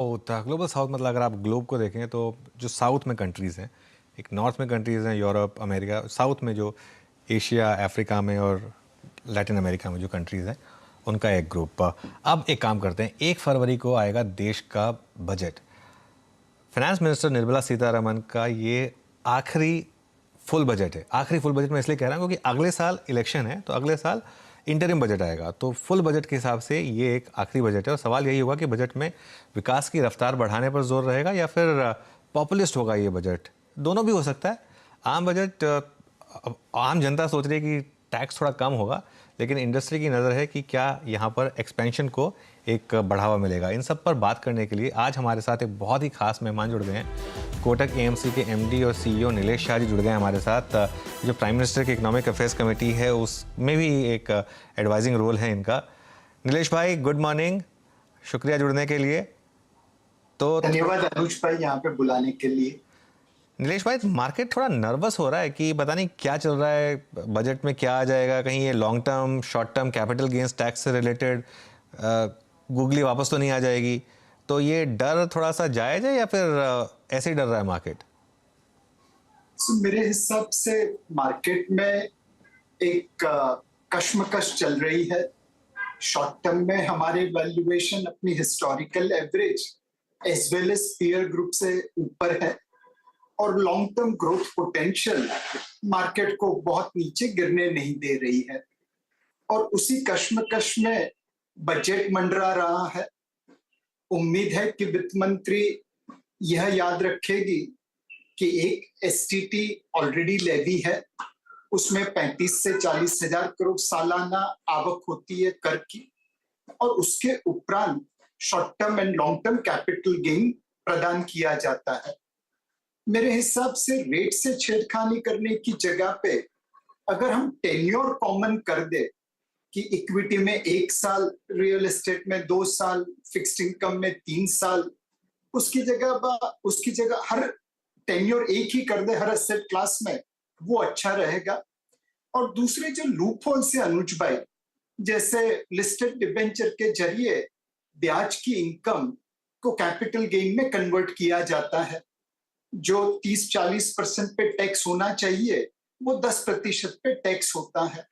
होता है global south मतलब अगर आप ग्लोब को देखें तो जो साउथ में कंट्रीज़ हैं, एक नॉर्थ में कंट्रीज़ हैं, यूरोप, अमेरिका, साउथ में जो एशिया, अफ्रीका में और लैटिन अमेरिका में जो कंट्रीज़ हैं, उनका एक ग्रुप। अब एक काम करते हैं, 1 फरवरी को आएगा देश का budget. Finance minister Nirmala Sitharaman का ये आखिरी फुल बजट है। आखिरी फुल बजट मैं इसलिए कह रहा हूँ क्योंकि अगले साल इलेक्शन है, तो अगले साल इंटरिम बजट आएगा, तो फुल बजट के हिसाब से ये एक आखिरी बजट है। और सवाल यही होगा कि बजट में विकास की रफ्तार बढ़ाने पर जोर रहेगा या फिर पॉपुलिस्ट होगा ये बजट। दोनों भी हो सकता है। आम बजट, आम जनता सोच रही है कि टैक्स थोड़ा कम होगा, लेकिन इंडस्ट्री की नज़र है कि क्या यहाँ पर एक्सपेंशन को एक बढ़ावा मिलेगा। इन सब पर बात करने के लिए आज हमारे साथ एक बहुत ही खास मेहमान जुड़ गए हैं। कोटक एएमसी के एमडी और सीईओ नीलेश शाह जी जुड़ गए हैं हमारे साथ। जो प्राइम मिनिस्टर की इकोनॉमिक अफेयर्स कमेटी है उसमें भी एक एडवाइजिंग रोल है इनका। नीलेश भाई, गुड मॉर्निंग, शुक्रिया जुड़ने के लिए। तो धन्यवाद अनुज भाई यहाँ पे बुलाने के लिए। नीलेश भाई, मार्केट थोड़ा नर्वस हो रहा है कि पता नहीं क्या चल रहा है, बजट में क्या आ जाएगा, कहीं ये long term short term capital gains tax से रिलेटेड गूगली वापस तो नहीं आ जाएगी। तो ये डर थोड़ा सा जायज है या फिर ऐसे ही डर रहा है मार्केट? मेरे हिसाब से मार्केट में एक कश्मकश चल रही है। शॉर्ट टर्म में हमारे वैल्यूएशन अपनी historical average as well as peer group से ऊपर है और long term growth potential market को बहुत नीचे गिरने नहीं दे रही है। और उसी कश्मकश में बजट मंडरा रहा है। उम्मीद है कि वित्त मंत्री यह याद रखेगी कि एक एसटीटी ऑलरेडी लेवी है, उसमें 35 से 40 हजार करोड़ सालाना आवक होती है कर की, और उसके उपरांत short term and long term capital gain प्रदान किया जाता है। मेरे हिसाब से रेट से छेड़खानी करने की जगह पे अगर हम टेन्योर कॉमन कर दे कि इक्विटी में 1 साल, रियल एस्टेट में 2 साल, फिक्स्ड इनकम में 3 साल, उसकी जगह हर टेन्योर एक ही कर दे हर एसेट क्लास में, वो अच्छा रहेगा। और दूसरे जो लूप होल से अनुज भाई, जैसे लिस्टेड डिबेंचर के जरिए ब्याज की इनकम को कैपिटल गेन में कन्वर्ट किया जाता है। जो 30-40% पे टैक्स होना चाहिए वो 10% पे टैक्स होता है।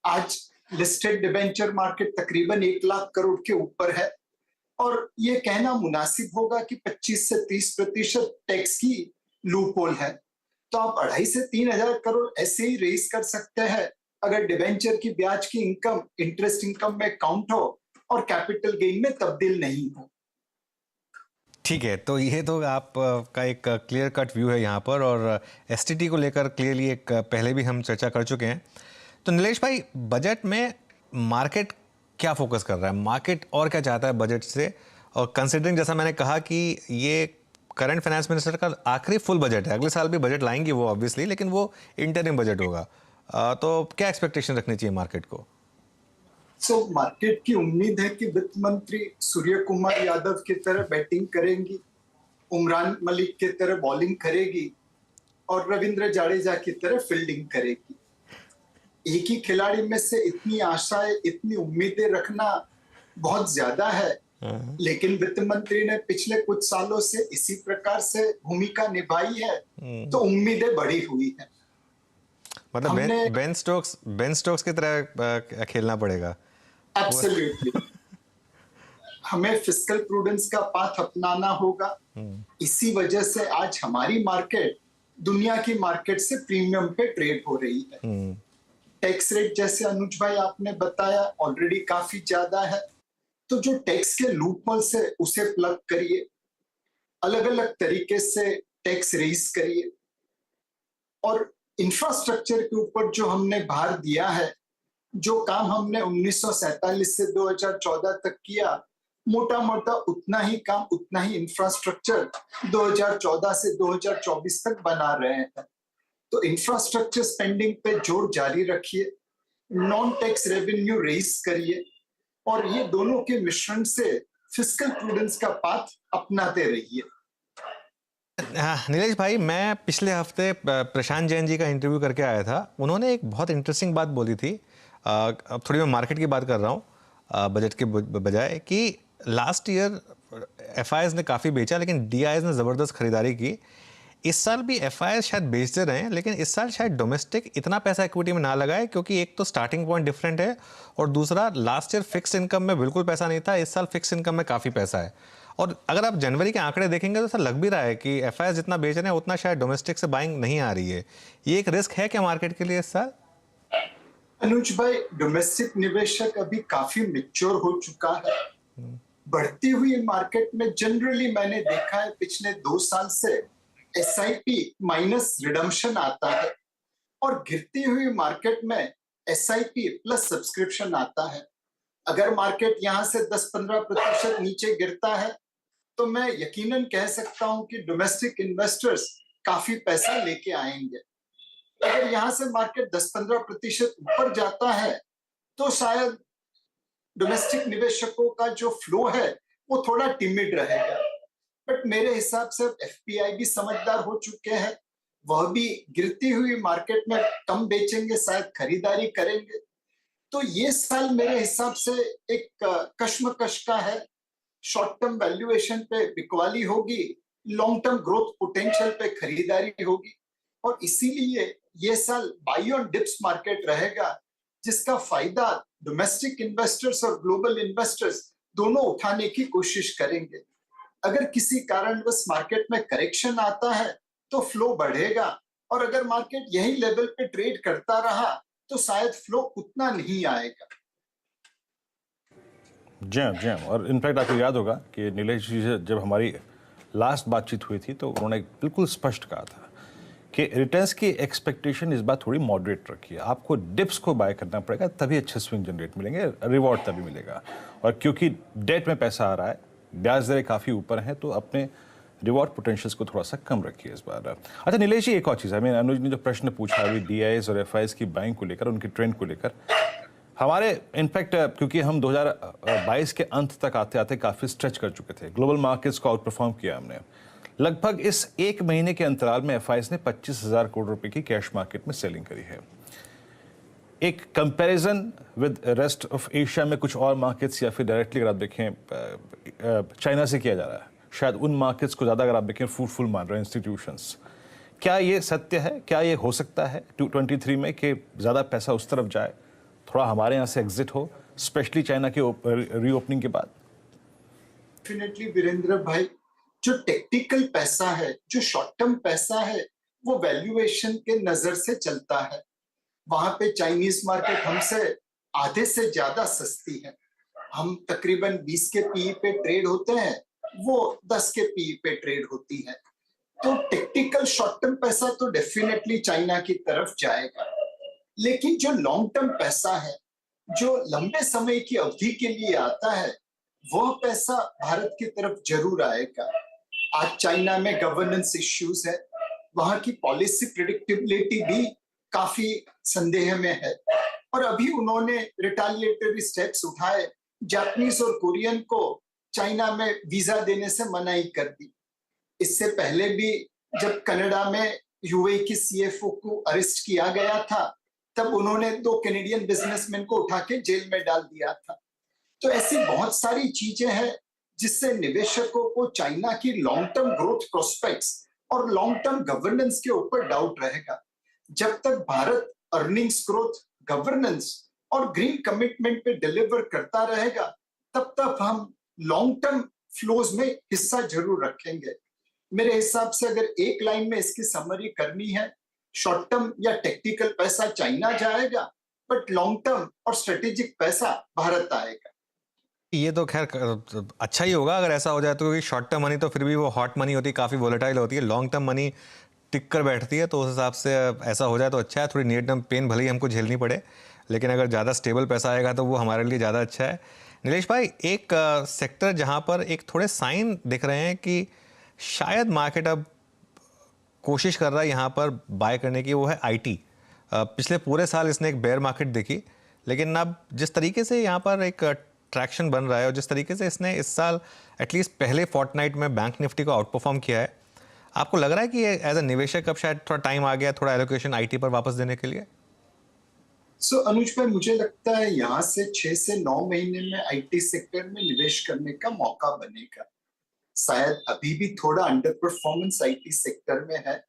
आज लिस्टेड डिबेंचर मार्केट तकरीबन 1 लाख करोड़ के ऊपर है और ये कहना मुनासिब होगा कि 25 से 30% टैक्स की लूप होल है। तो आप 2.5 से 3 हजार करोड़ ऐसे ही रेज कर सकते हैं अगर डिबेंचर की ब्याज की इनकम इंटरेस्ट इनकम में काउंट हो और कैपिटल गेन में तब्दील नहीं हो। ठीक है, तो ये तो आप का एक क्लियर कट व्यू है यहाँ पर, और एसटीटी को लेकर क्लियरली एक पहले भी हम चर्चा कर चुके हैं। तो नीलेश भाई, बजट में मार्केट क्या फोकस कर रहा है, मार्केट और क्या चाहता है बजट से? और कंसिडरिंग जैसा मैंने कहा कि ये करंट फाइनेंस मिनिस्टर का आखिरी फुल बजट है, अगले साल भी बजट लाएंगे वो ऑब्वियसली, लेकिन वो इंटरिम बजट होगा। तो क्या एक्सपेक्टेशन रखनी चाहिए मार्केट को? मार्केट की उम्मीद है कि वित्त मंत्री सूर्य कुमार यादव की तरह बैटिंग करेंगी, उमरान मलिक की तरह बॉलिंग करेगी और रविंद्र जाडेजा की तरह फील्डिंग करेगी। एक ही खिलाड़ी में से इतनी आशाएं, इतनी उम्मीदें रखना बहुत ज्यादा है, लेकिन वित्त मंत्री ने पिछले कुछ सालों से इसी प्रकार से भूमिका निभाई है, तो उम्मीदें बढ़ी हुई है। मतलब बेन स्टोक्स की तरह खेलना पड़ेगा। एब्सोल्युटली। हमें फिस्कल प्रूडेंस का पाथ अपनाना होगा। इसी वजह से आज हमारी मार्केट दुनिया की मार्केट से प्रीमियम पे ट्रेड हो रही है। टैक्स रेट जैसे अनुज भाई आपने बताया ऑलरेडी काफी ज्यादा है, तो जो टैक्स के लूप होल से उसे प्लग करिए, अलग अलग तरीके से टैक्स रेज करिए, और इंफ्रास्ट्रक्चर के ऊपर जो हमने भार दिया है, जो काम हमने 1947 से 2014 तक किया, मोटा मोटा उतना ही काम, उतना ही इंफ्रास्ट्रक्चर 2014 से 2024 तक बना रहे हैं। तो इंफ्रास्ट्रक्चर स्पेंडिंग पे जोर जारी रखिए, नॉन टैक्स रेवेन्यू रेज करिए, और ये दोनों के मिश्रण से फिस्कल प्रूडेंस का पाथ अपनाते रहिए। नीलेश भाई, मैं पिछले हफ्ते प्रशांत जैन जी का इंटरव्यू करके आया था। उन्होंने एक बहुत इंटरेस्टिंग बात बोली थी। अब थोड़ी मैं मार्केट की बात कर रहा हूँ बजट के बजाय, कि लास्ट ईयर एफआईएस ने काफ़ी बेचा, लेकिन डीआईएस ने ज़बरदस्त खरीदारी की। इस साल भी एफआईएस शायद बेचते रहे हैं, लेकिन इस साल शायद डोमेस्टिक इतना पैसा इक्विटी में ना लगाए, क्योंकि एक तो स्टार्टिंग पॉइंट डिफरेंट है, और दूसरा लास्ट ईयर फिक्स इनकम में बिल्कुल पैसा नहीं था, इस साल फिक्स इनकम में काफ़ी पैसा है। और अगर आप जनवरी के आंकड़े देखेंगे तो ऐसा लग भी रहा है कि एफआईएस जितना बेच रहे हैं उतना शायद डोमेस्टिक से बाइंग नहीं आ रही है। ये एक रिस्क है क्या मार्केट के लिए इस साल? अनुज भाई, डोमेस्टिक निवेशक अभी काफी मैच्योर हो चुका है। बढ़ती हुई मार्केट में जनरली मैंने देखा है पिछले 2 साल से एसआईपी माइनस रिडम्पशन आता है, और गिरती हुई मार्केट में एसआईपी प्लस सब्सक्रिप्शन आता है। अगर मार्केट यहां से 10-15% नीचे गिरता है तो मैं यकीनन कह सकता हूं कि डोमेस्टिक इन्वेस्टर्स काफी पैसा लेके आएंगे। अगर यहां से मार्केट 10-15% ऊपर जाता है तो शायद डोमेस्टिक निवेशकों का जो फ्लो है वो थोड़ा टिमिड रहेगा। बट मेरे हिसाब से एफपीआई भी समझदार हो चुके हैं, वह भी गिरती हुई मार्केट में कम बेचेंगे, शायद खरीदारी करेंगे। तो ये साल मेरे हिसाब से एक कश्मकश का है। शॉर्ट टर्म वैल्यूएशन पे बिकवाली होगी, लॉन्ग टर्म ग्रोथ पोटेंशियल पे खरीदारी होगी, और इसीलिए ये साल बाई ऑन डिप्स मार्केट रहेगा, जिसका फायदा डोमेस्टिक इन्वेस्टर्स और ग्लोबल इन्वेस्टर्स दोनों उठाने की कोशिश करेंगे। अगर किसी कारणवश मार्केट में करेक्शन आता है तो फ्लो बढ़ेगा, और अगर मार्केट यही लेवल पे ट्रेड करता रहा तो शायद फ्लो उतना नहीं आएगा। जी हाँ, जी हाँ। और इनफैक्ट आपको याद होगा कि नीलेश जी से जब हमारी लास्ट बातचीत हुई थी तो उन्होंने बिल्कुल स्पष्ट कहा था कि रिटर्न्स की एक्सपेक्टेशन इस बार थोड़ी मॉडरेट रखिए, आपको डिप्स को बाय करना पड़ेगा, तभी अच्छे स्विंग जनरेट मिलेंगे, रिवॉर्ड तभी मिलेगा। और क्योंकि डेट में पैसा आ रहा है, ब्याज दरें काफ़ी ऊपर हैं, तो अपने रिवॉर्ड पोटेंशियल्स को थोड़ा सा कम रखिए इस बार। अच्छा नीलेश जी, एक और चीज़ है, मैं अनुज ने जो प्रश्न पूछा अभी डीआईएस और एफआईएस की बाइंग को लेकर, उनकी ट्रेंड को लेकर, हमारे इनफैक्ट क्योंकि हम 2022 के अंत तक आते आते काफ़ी स्ट्रेच कर चुके थे, ग्लोबल मार्केट्स को आउट परफॉर्म किया हमने। लगभग इस एक महीने के अंतराल में एफआईएस ने 25,000 करोड़ रुपए की कैश मार्केट में सेलिंग करी है। एक comparison with rest of Asia में कुछ और मार्केट्स, या फिर डायरेक्टली अगर आप देखें चाइना से किया जा रहा है, शायद उन मार्केट्स को ज़्यादा अगर आप देखें फ्रूटफुल मान रहे हैं इंस्टीट्यूशंस। क्या ये सत्य है, क्या ये हो सकता है 2023 में कि ज़्यादा पैसा उस तरफ जाए, थोड़ा हमारे यहाँ से एग्जिट हो, स्पेशली चाइना के रीओपनिंग के बाद? डेफिनेटली वीरेंद्र भाई, जो टेक्निकल पैसा है, जो शॉर्ट टर्म पैसा है, वो वैल्यूएशन के नजर से चलता है। वहां पे चाइनीज मार्केट हमसे आधे से ज्यादा सस्ती है। हम तकरीबन 20 के पीई पे ट्रेड होते हैं, वो 10 के पीई पे ट्रेड होती है। तो टेक्निकल शॉर्ट टर्म पैसा तो डेफिनेटली चाइना की तरफ जाएगा, लेकिन जो लॉन्ग टर्म पैसा है, जो लंबे समय की अवधि के लिए आता है, वह पैसा भारत की तरफ जरूर आएगा। आज चाइना में गवर्नेंस इश्यूज है, वहां की पॉलिसी प्रेडिक्टेबिलिटी भी काफी संदेह में है, और अभी उन्होंने रिटेलिएटरी स्टेप्स उठाए, जापानीज और कोरियन को चाइना में वीजा देने से मनाही कर दी। इससे पहले भी जब कनाडा में यूएई की सीएफओ को अरेस्ट किया गया था, तब उन्होंने 2 कैनेडियन बिजनेसमैन को उठा के जेल में डाल दिया था। तो ऐसी बहुत सारी चीजें हैं जिससे निवेशकों को चाइना की लॉन्ग टर्म ग्रोथ प्रोस्पेक्ट्स और लॉन्ग टर्म गवर्नेंस के ऊपर डाउट रहेगा। जब तक भारत अर्निंग्स ग्रोथ, गवर्नेंस और ग्रीन कमिटमेंट पे डिलीवर करता रहेगा, तब तक हम लॉन्ग टर्म फ्लोज में हिस्सा जरूर रखेंगे। मेरे हिसाब से अगर एक लाइन में इसकी समरी करनी है, शॉर्ट टर्म या टेक्निकल पैसा चाइना जाएगा, बट लॉन्ग टर्म और स्ट्रेटेजिक पैसा भारत आएगा। ये तो खैर अच्छा ही होगा अगर ऐसा हो जाए तो, क्योंकि शॉर्ट टर्म मनी तो फिर भी वो हॉट मनी होती है, काफ़ी वोलेटाइल होती है। लॉन्ग टर्म मनी टिक कर बैठती है, तो उस हिसाब से ऐसा हो जाए तो अच्छा है। थोड़ी नियर टर्म पेन भले ही हमको झेलनी पड़े, लेकिन अगर ज़्यादा स्टेबल पैसा आएगा तो वो हमारे लिए ज़्यादा अच्छा है। नीलेश भाई, एक सेक्टर जहाँ पर एक थोड़े साइन दिख रहे हैं कि शायद मार्केट अब कोशिश कर रहा है यहाँ पर बाय करने की, वो है आईटी। पिछले पूरे साल इसने एक बेयर मार्केट देखी, लेकिन अब जिस तरीके से यहाँ पर एक ट्रैक्शन बन रहा है और जिस तरीके से इसने इस साल एटलीस्ट पहले फोर्टनाइट में बैंक निफ्टी को आउट परफॉर्म किया है, आपको लग रहा है कि एज अ निवेशक अब शायद थोड़ा टाइम आ गया थोड़ा एलोकेशन आईटी पर वापस देने के लिए? अनुज भाई, मुझे लगता है यहाँ से 6 से 9 महीने में आईटी सेक्टर में निवेश करने का मौका बनेगा। शायद अभी भी थोड़ा अंडर परफॉर्मेंस आईटी सेक्टर में है,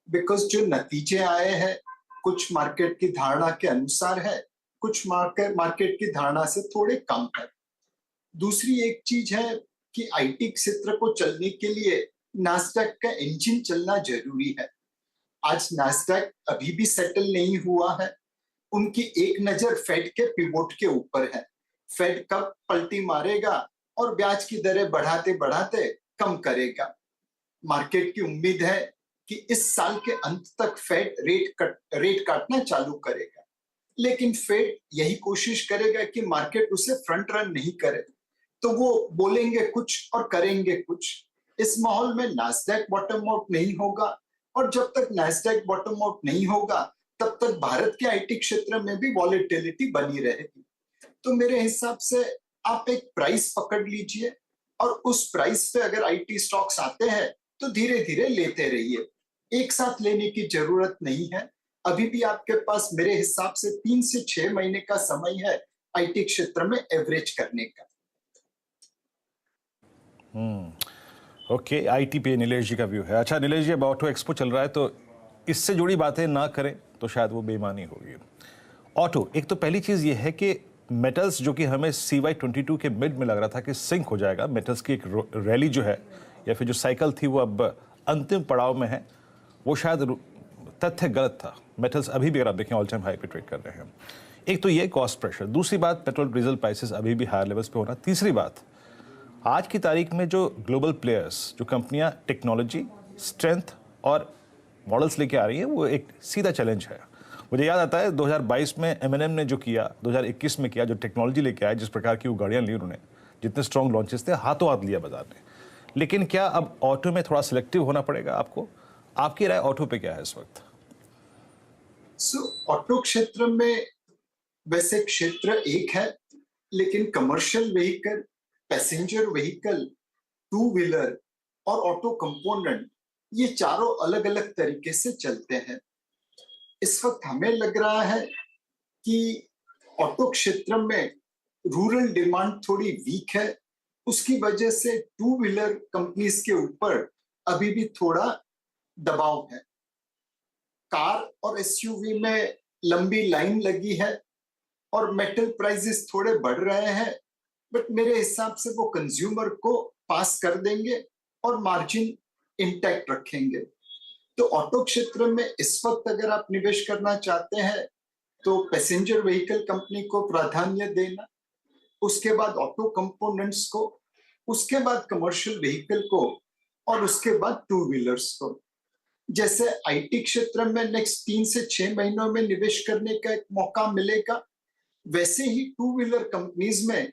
बिकॉज जो नतीजे आए हैं कुछ मार्केट की धारणा के अनुसार है, कुछ मार्केट की धारणा से थोड़े कम है। दूसरी एक चीज है कि आईटी क्षेत्र को चलने के लिए नास्डैक का इंजन चलना जरूरी है। आज नास्डैक अभी भी सेटल नहीं हुआ है। उनकी एक नजर फेड के पिवोट के ऊपर है। फेड कब पलटी मारेगा और ब्याज की दरें बढ़ाते बढ़ाते कम करेगा। मार्केट की उम्मीद है कि इस साल के अंत तक फेड रेट काटना चालू करेगा, लेकिन फेड यही कोशिश करेगा कि मार्केट उसे फ्रंट रन नहीं करे, तो वो बोलेंगे कुछ और करेंगे कुछ। इस माहौल में नास्डैक बॉटम आउट नहीं होगा, और जब तक नास्डैक बॉटम आउट नहीं होगा तब तक भारत के आईटी क्षेत्र में भी वॉलेटिलिटी बनी रहेगी। तो मेरे हिसाब से आप एक प्राइस पकड़ लीजिए, और उस प्राइस पे अगर आईटी स्टॉक्स आते हैं तो धीरे धीरे लेते रहिए। एक साथ लेने की जरूरत नहीं है। अभी भी आपके पास मेरे हिसाब से 3 से 6 महीने का समय है आईटी क्षेत्र में एवरेज करने का। ओके, आईटी पे नीलेश जी का व्यू है। अच्छा नीलेश जी, अब ऑटो एक्सपो चल रहा है तो इससे जुड़ी बातें ना करें तो शायद वो बेईमानी होगी। ऑटो, एक तो पहली चीज़ ये है कि मेटल्स जो कि हमें CY22 के मिड में लग रहा था कि सिंक हो जाएगा, मेटल्स की एक रैली जो है या फिर जो साइकिल थी वो अब अंतिम पड़ाव में है, वो शायद तथ्य गलत था। मेटल्स अभी भी अगर आप देखें ऑल टाइम हाई पे ट्रेड कर रहे हैं। एक तो ये कॉस्ट प्रेशर, दूसरी बात पेट्रोल डीजल प्राइसेस अभी भी हायर लेवल्स पे होना, तीसरी बात आज की तारीख में जो ग्लोबल प्लेयर्स, जो कंपनियां टेक्नोलॉजी, स्ट्रेंथ और मॉडल्स लेके आ रही हैं, वो एक सीधा चैलेंज है। मुझे याद आता है 2022 में M&M ने जो किया, 2021 में किया, जो टेक्नोलॉजी लेके आए, जिस प्रकार की वो गाड़ियाँ ली उन्होंने, जितने स्ट्रॉन्ग लॉन्चेस थे, हाथों हाथ लिया बाजार ने। लेकिन क्या अब ऑटो में थोड़ा सिलेक्टिव होना पड़ेगा आपको? आपकी राय ऑटो पे क्या है इस वक्त? ऑटो क्षेत्र में वैसे क्षेत्र एक है, लेकिन commercial vehicle, passenger vehicle, two wheeler और ऑटो कंपोनेंट, ये चारों अलग अलग तरीके से चलते हैं। इस वक्त हमें लग रहा है कि ऑटो क्षेत्र में रूरल डिमांड थोड़ी वीक है, उसकी वजह से टू व्हीलर कंपनीज के ऊपर अभी भी थोड़ा दबाव है। कार और एसयूवी में लंबी लाइन लगी है और मेटल प्राइसेस थोड़े बढ़ रहे हैं, बट मेरे हिसाब से वो कंज्यूमर को पास कर देंगे और मार्जिन इंटैक्ट रखेंगे। तो ऑटो क्षेत्र में इस वक्त अगर आप निवेश करना चाहते हैं तो पैसेंजर व्हीकल कंपनी को प्राधान्य देना, उसके बाद ऑटो कंपोनेंट्स को, उसके बाद कमर्शियल व्हीकल को, और उसके बाद टू व्हीलर्स को। जैसे आईटी क्षेत्र में नेक्स्ट 3 से 6 महीनों में निवेश करने का एक मौका मिलेगा, वैसे ही टू व्हीलर कंपनीज में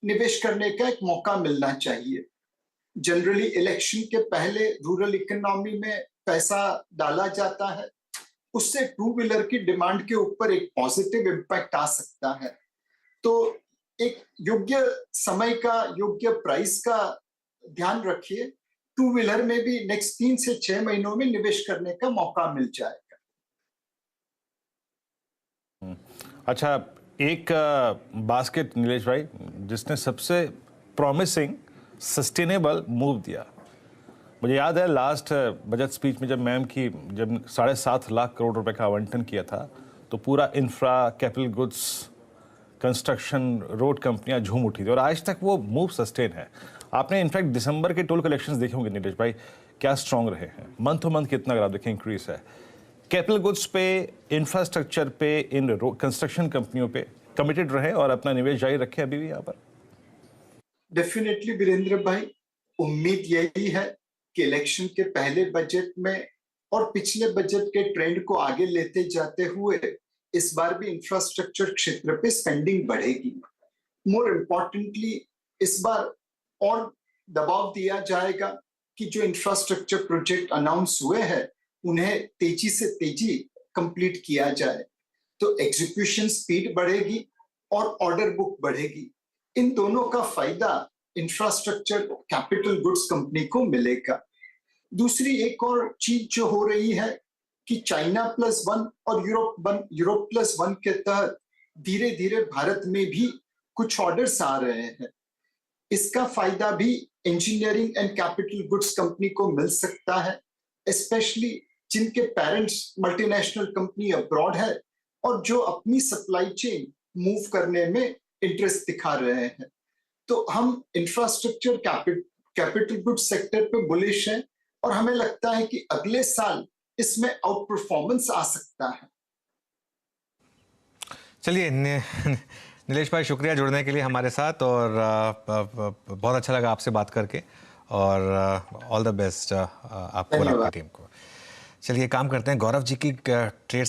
निवेश करने का एक मौका मिलना चाहिए। जनरली इलेक्शन के पहले रूरल इकोनॉमी में पैसा डाला जाता है, उससे टू व्हीलर की डिमांड के ऊपर एक पॉजिटिव इम्पैक्ट आ सकता है। तो एक योग्य समय का, योग्य प्राइस का ध्यान रखिए, टू व्हीलर में भी नेक्स्ट 3 से 6 महीनों में निवेश करने का मौका मिल जाएगा। अच्छा, एक बास्केट नीलेश भाई जिसने सबसे प्रॉमिसिंग सस्टेनेबल मूव दिया, मुझे याद है लास्ट बजट स्पीच में जब मैम की जब 7.5 लाख करोड़ रुपए का आवंटन किया था तो पूरा infra, capital goods, construction, road कंपनियां झूम उठी थी और आज तक वो मूव सस्टेन है। आपने इनफैक्ट दिसंबर के टोल कलेक्शंस देखे होंगे नीलेश भाई, क्या स्ट्रांग रहे हैं, मंथ टू मंथ कितना अगर आप देखें इंक्रीज है। कैपिटल गुड्स पे, इंफ्रास्ट्रक्चर पे, इन कंस्ट्रक्शन कंपनियों पे कमिटेड रहे और अपना निवेश जारी रखें अभी भी यहाँ पर। डेफिनेटली वीरेंद्र भाई, उम्मीद यही है कि इलेक्शन के पहले बजट में और पिछले बजट के ट्रेंड को आगे लेते जाते हुए इस बार भी इंफ्रास्ट्रक्चर क्षेत्र पे स्पेंडिंग बढ़ेगी। मोर इम्पोर्टेंटली इस बार और दबाव दिया जाएगा कि जो इंफ्रास्ट्रक्चर प्रोजेक्ट अनाउंस हुए हैं उन्हें तेजी से तेजी कंप्लीट किया जाए, तो एग्जीक्यूशन स्पीड बढ़ेगी और ऑर्डर बुक बढ़ेगी। इन दोनों का फायदा इंफ्रास्ट्रक्चर कैपिटल गुड्स कंपनी को मिलेगा। दूसरी एक और चीज जो हो रही है कि चाइना +1 और यूरोप +1 के तहत धीरे धीरे भारत में भी कुछ ऑर्डर्स आ रहे हैं। इसका फायदा भी engineering and capital goods company को मिल सकता है, स्पेशली जिनके पेरेंट्स मल्टीनेशनल कंपनी अब्रॉड है और जो अपनी सप्लाई चेन मूव करने में इंटरेस्ट दिखा रहे हैं। तो हम इंफ्रास्ट्रक्चर कैपिटल गुड्स सेक्टर पे बुलिश हैं और हमें लगता है कि अगले साल इसमें आउट परफॉर्मेंस आ सकता है। चलिए नीलेश भाई, शुक्रिया जुड़ने के लिए हमारे साथ, और बहुत अच्छा लगा आपसे बात करके, और ऑल द बेस्ट आपको और आपकी टीम को। चलिए काम करते हैं, गौरव जी की ट्रेड